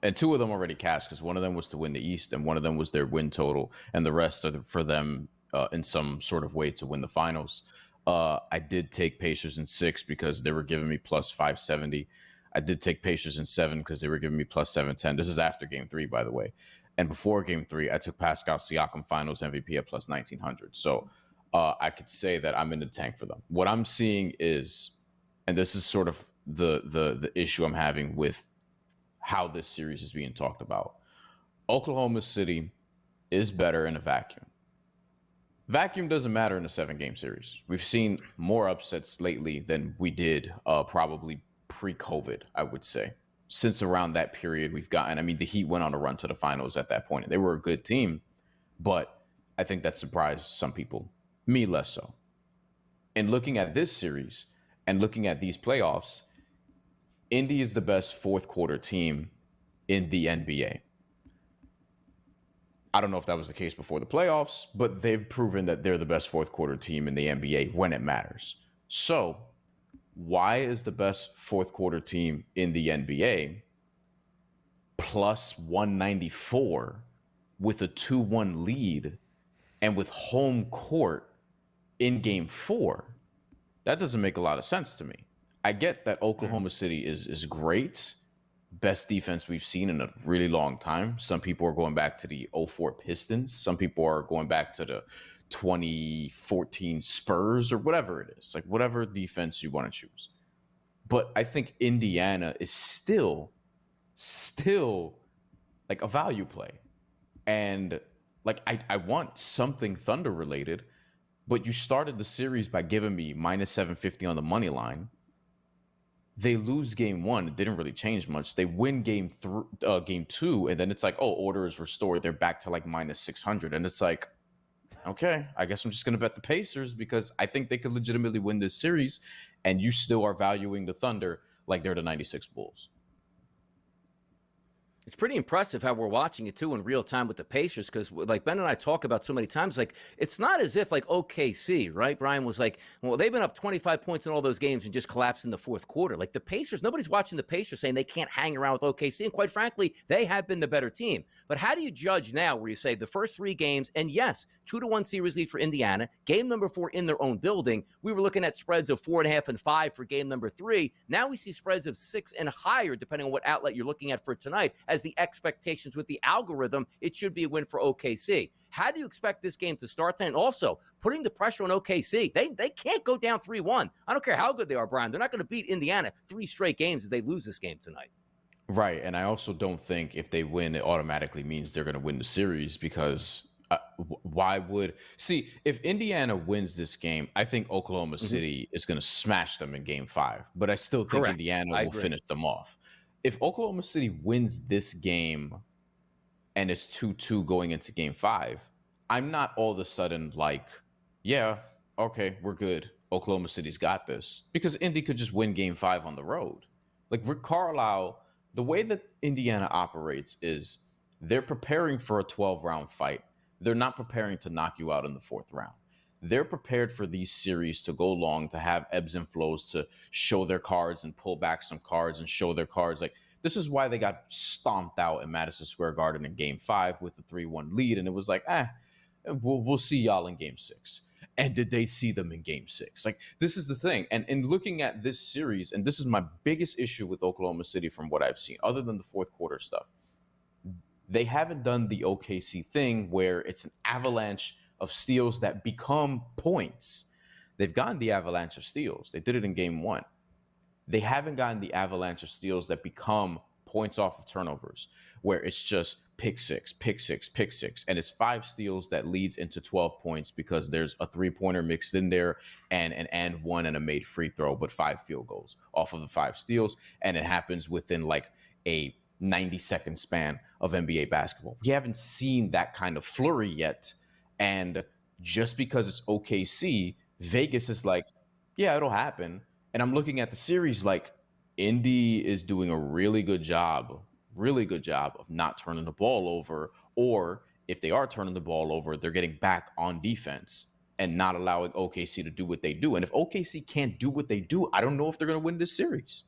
and 2 of them already cashed because one of them was to win the East and one of them was their win total, and the rest are for them in some sort of way to win the finals. I did take Pacers in 6 because they were giving me plus 570. I did take Pacers in 7 because they were giving me plus 710. This is after game 3, by the way. And before game 3, I took Pascal Siakam finals MVP at plus 1900. So I could say that I'm in the tank for them. What I'm seeing is, and this is sort of the issue I'm having with how this series is being talked about. Oklahoma City is better in a vacuum. Vacuum doesn't matter in a 7-game series. We've seen more upsets lately than we did probably pre-COVID, I would say. Since around that period, we've gotten, I mean, the Heat went on a run to the finals at that point. They were a good team, but I think that surprised some people, me less so. And looking at this series and looking at these playoffs, Indy is the best fourth quarter team in the NBA. I don't know if that was the case before the playoffs, but they've proven that they're the best fourth quarter team in the NBA when it matters. So why is the best fourth quarter team in the NBA plus 194 with a 2-1 lead and with home court in game 4? That doesn't make a lot of sense to me. I get that Oklahoma City is great. Best defense we've seen in a really long time. Some people are going back to the 04 Pistons. Some people are going back to the 2014 Spurs or whatever it is, like whatever defense you want to choose. But I think Indiana is still like a value play. And like I want something Thunder related, but you started the series by giving me minus 750 on the money line. They lose game 1. It didn't really change much. They win game 2, and then it's like, oh, order is restored. They're back to like minus 600. And it's like, okay, I guess I'm just going to bet the Pacers because I think they could legitimately win this series, and you still are valuing the Thunder like they're the 96 Bulls. It's pretty impressive how we're watching it, too, in real time with the Pacers, because like Ben and I talk about so many times, like it's not as if like OKC, right? Bryan was like, well, they've been up 25 points in all those games and just collapsed in the fourth quarter. Like the Pacers, nobody's watching the Pacers saying they can't hang around with OKC. And quite frankly, they have been the better team. But how do you judge now where you say the first 3 games, and yes, 2-1 series lead for Indiana, game number 4 in their own building. We were looking at spreads of 4.5 and 5 for game number 3. Now we see spreads of 6 and higher, depending on what outlet you're looking at for tonight, as the expectations with the algorithm, it should be a win for OKC. How do you expect this game to start then? And also, putting the pressure on OKC, they can't go down 3-1. I don't care how good they are, Bryan. They're not going to beat Indiana 3 straight games if they lose this game tonight. Right, and I also don't think if they win, it automatically means they're going to win the series because why would... See, if Indiana wins this game, I think Oklahoma City is going to smash them in game 5, but I still think Indiana will finish them off. If Oklahoma City wins this game and it's 2-2 going into game 5, I'm not all of a sudden like, yeah, okay, we're good. Oklahoma City's got this because Indy could just win Game 5 on the road. Like Rick Carlisle, the way that Indiana operates is they're preparing for a 12-round fight. They're not preparing to knock you out in the 4th round. They're prepared for these series to go long, to have ebbs and flows, to show their cards and pull back some cards and show their cards. Like, this is why they got stomped out in Madison Square Garden in Game 5 with the 3-1 lead. And it was like, we'll see y'all in Game 6. And did they see them in Game 6? Like, this is the thing. And in looking at this series, and this is my biggest issue with Oklahoma City from what I've seen, other than the fourth quarter stuff, they haven't done the OKC thing where it's an avalanche of steals that become points. They've gotten the avalanche of steals. They did it in Game 1. They haven't gotten the avalanche of steals that become points off of turnovers, where it's just pick six, and it's 5 steals that leads into 12 points because there's a 3-pointer mixed in there and an and one and a made free throw, but 5 field goals off of the 5 steals, and it happens within like a 90-second span of NBA basketball. We haven't seen that kind of flurry yet, and just because it's OKC, Vegas is like, yeah, it'll happen. And I'm looking at the series like Indy is doing a really good job of not turning the ball over, or if they are turning the ball over, they're getting back on defense and not allowing OKC to do what they do. And if OKC can't do what they do, I don't know if they're going to win this series.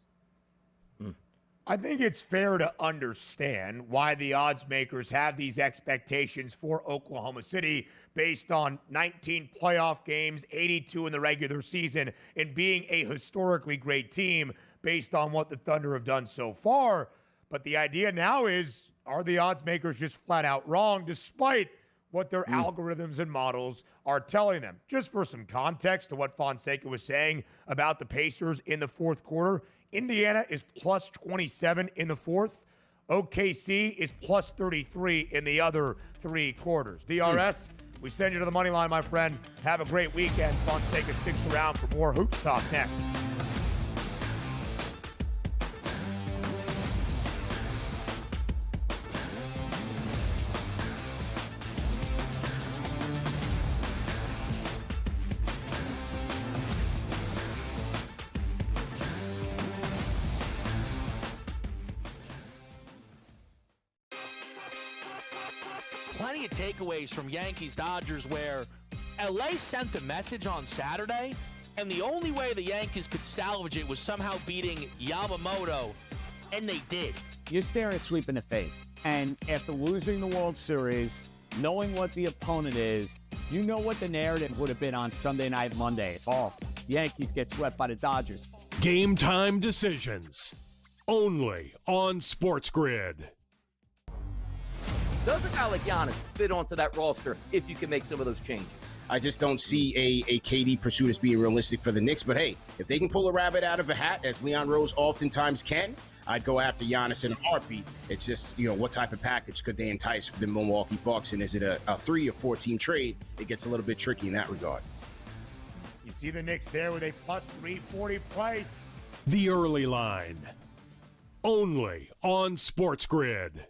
I think it's fair to understand why the odds makers have these expectations for Oklahoma City based on 19 playoff games, 82 in the regular season, and being a historically great team based on what the Thunder have done so far. But the idea now is, are the odds makers just flat out wrong despite what their algorithms and models are telling them? Just for some context to what Fonseca was saying about the Pacers in the fourth quarter, Indiana is plus 27 in the fourth. OKC is plus 33 in the other 3 quarters. DRS, we send you to the money line, my friend. Have a great weekend. Fonseca sticks around for more Hoops Talk next. Plenty of takeaways from Yankees-Dodgers where LA sent the message on Saturday, and the only way the Yankees could salvage it was somehow beating Yamamoto, and they did. You're staring a sweep in the face. And after losing the World Series, knowing what the opponent is, you know what the narrative would have been on Sunday Night Monday. Oh, Yankees get swept by the Dodgers. Game time decisions. Only on SportsGrid. Does a guy like Giannis fit onto that roster if you can make some of those changes? I just don't see a KD pursuit as being realistic for the Knicks. But hey, if they can pull a rabbit out of a hat, as Leon Rose oftentimes can, I'd go after Giannis in a heartbeat. It's just, what type of package could they entice for the Milwaukee Bucks? And is it a 3 or 4 team trade? It gets a little bit tricky in that regard. You see the Knicks there with a plus 340 price. The early line. Only on SportsGrid.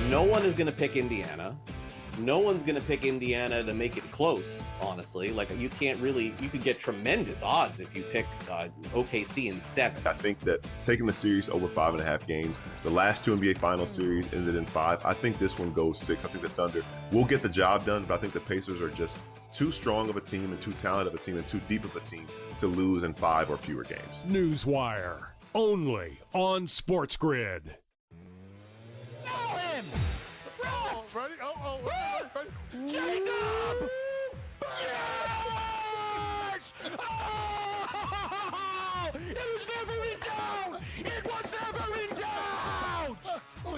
No one is going to pick Indiana. No one's going to pick Indiana to make it close, honestly. Like, you could get tremendous odds if you pick OKC in 7. I think that taking the series over 5.5 games, the last 2 NBA Finals series ended in 5. I think this one goes 6. I think the Thunder will get the job done, but I think the Pacers are just too strong of a team and too talented of a team and too deep of a team to lose in 5 or fewer games. Newswire. Only on SportsGrid. Ready? Ready? Jacob! Yes! Oh! It was never in doubt! It was never in doubt! Oh,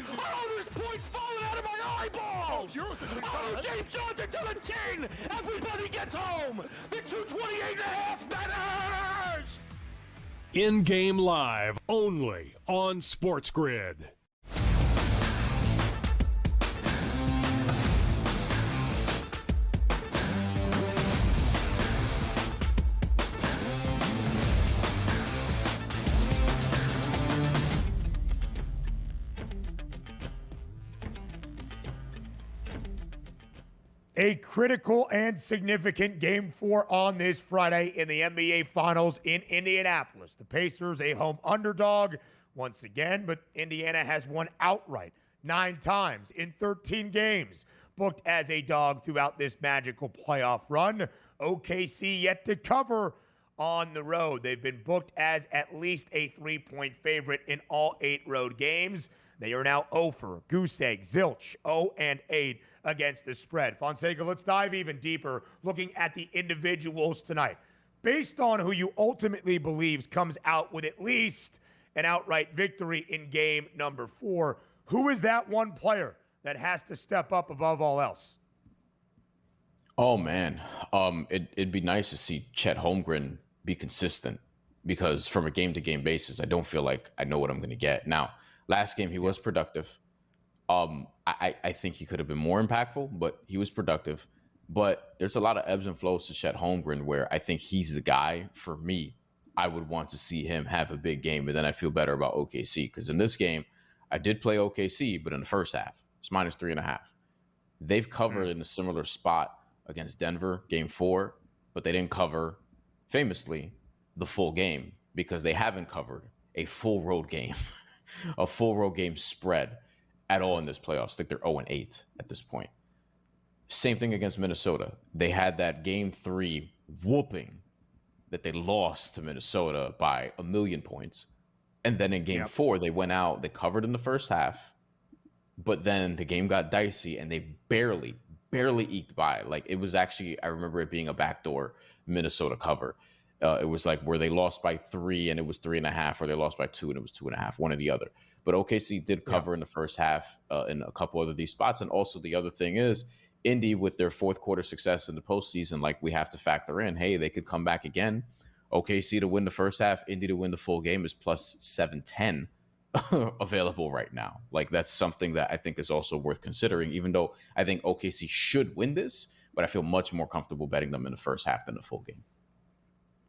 there's points falling out of my eyeballs! Oh, James Johnson to the 10! Everybody gets home! The 228.5 matters! In-game live only on SportsGrid. A critical and significant Game 4 on this Friday in the NBA Finals in Indianapolis. The Pacers, a home underdog once again, but Indiana has won outright 9 times in 13 games, booked as a dog throughout this magical playoff run. OKC yet to cover on the road. They've been booked as at least a 3-point favorite in all 8 road games. They are now 0 for goose egg, zilch, 0-8 against the spread. Fonseca, let's dive even deeper looking at the individuals tonight. Based on who you ultimately believes comes out with at least an outright victory in game number 4, who is that one player that has to step up above all else? Oh, man. It'd be nice to see Chet Holmgren be consistent, because from a game-to-game basis, I don't feel like I know what I'm going to get. Now, last game, he was productive. I think he could have been more impactful, but he was productive. But there's a lot of ebbs and flows to Chet Holmgren where I think he's the guy, for me, I would want to see him have a big game, but then I feel better about OKC. Because in this game, I did play OKC, but in the first half, it's -3.5. They've covered in a similar spot against Denver, game 4, but they didn't cover, famously, the full game because they haven't covered a full road game, a full road game spread at all in this playoffs. I think they're 0-8 at this point. Same thing against Minnesota. They had that game 3 whooping that they lost to Minnesota by 1,000,000 points. And then in game 4, they went out, they covered in the first half, but then the game got dicey and they barely eked by. Like, it was actually, I remember it being a backdoor Minnesota cover. It was like where they lost by 3 and it was 3.5, or they lost by 2 and it was 2.5, one or the other. But OKC did cover in the first half in a couple of these spots. And also the other thing is, Indy, with their fourth quarter success in the postseason, like, we have to factor in, hey, they could come back again. OKC to win the first half, Indy to win the full game is plus 710 available right now. Like, that's something that I think is also worth considering, even though I think OKC should win this, but I feel much more comfortable betting them in the first half than the full game.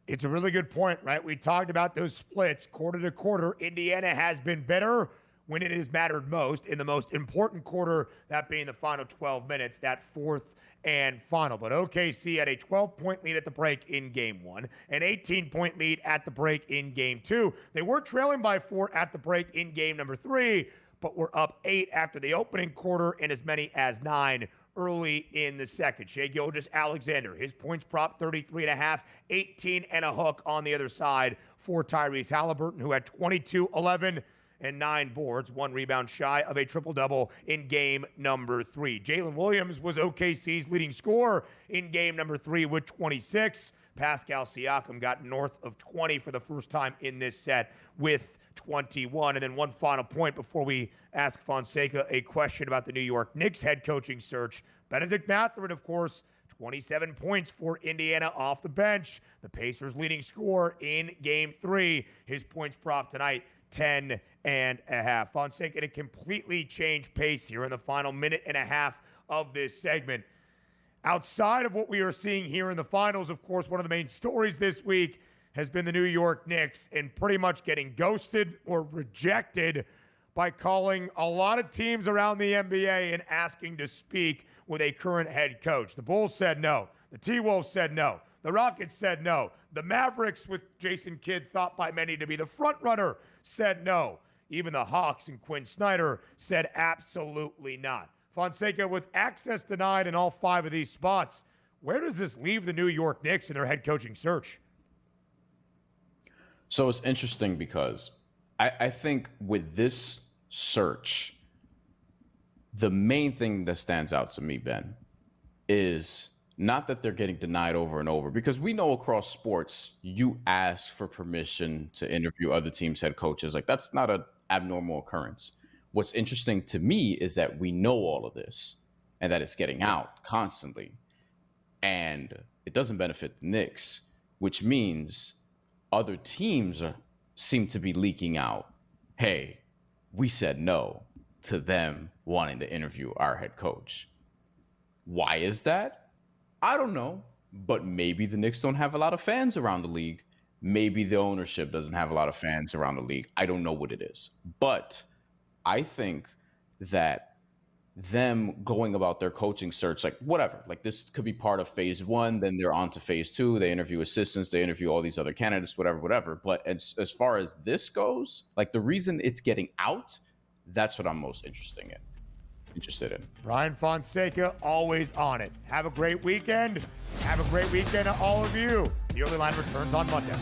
It's a really good point, right? We talked about those splits quarter to quarter. Indiana has been better when it has mattered most in the most important quarter, that being the final 12 minutes, that fourth and final. But OKC had a 12-point lead at the break in game 1, an 18-point lead at the break in game 2. They were trailing by 4 at the break in game number 3, but were up 8 after the opening quarter and as many as 9 early in the second. Shai Gilgeous-Alexander, his points prop 33.5, 18 and a hook on the other side for Tyrese Halliburton, who had 22, 11, and 9 boards, 1 rebound shy of a triple-double in game number 3. Jalen Williams was OKC's leading scorer in game number 3 with 26. Pascal Siakam got north of 20 for the first time in this set with 21. And then one final point before we ask Fonseca a question about the New York Knicks head coaching search. Benedict Mathurin, of course, 27 points for Indiana off the bench. The Pacers' leading scorer in game 3. His points prop tonight, 10.5. Fonseca to completely change pace here in the final minute and a half of this segment. Outside of what we are seeing here in the finals, of course, one of the main stories this week has been the New York Knicks and pretty much getting ghosted or rejected by calling a lot of teams around the NBA and asking to speak with a current head coach. The Bulls said no. The T-Wolves said no. The Rockets said no. The Mavericks, with Jason Kidd thought by many to be the front runner, said no. Even the Hawks and Quinn Snyder said absolutely not. Fonseca, with access denied in all 5 of these spots, where does this leave the New York Knicks in their head coaching search? So it's interesting because I think with this search, the main thing that stands out to me, Ben, is not that they're getting denied over and over, because we know across sports, you ask for permission to interview other teams' head coaches. Like, that's not an abnormal occurrence. What's interesting to me is that we know all of this and that it's getting out constantly. And it doesn't benefit the Knicks, which means other teams seem to be leaking out, hey, we said no to them wanting to interview our head coach. Why is that? I don't know, but maybe the Knicks don't have a lot of fans around the league. Maybe the ownership doesn't have a lot of fans around the league. I don't know what it is. But I think that them going about their coaching search, like whatever, like this could be part of phase 1, then they're on to phase 2, they interview assistants, they interview all these other candidates, whatever. But as far as this goes, like the reason it's getting out, that's what I'm most interested in. Bryan Fonseca, always on it. Have a great weekend. Have a great weekend to all of you. The Early Line returns on Monday.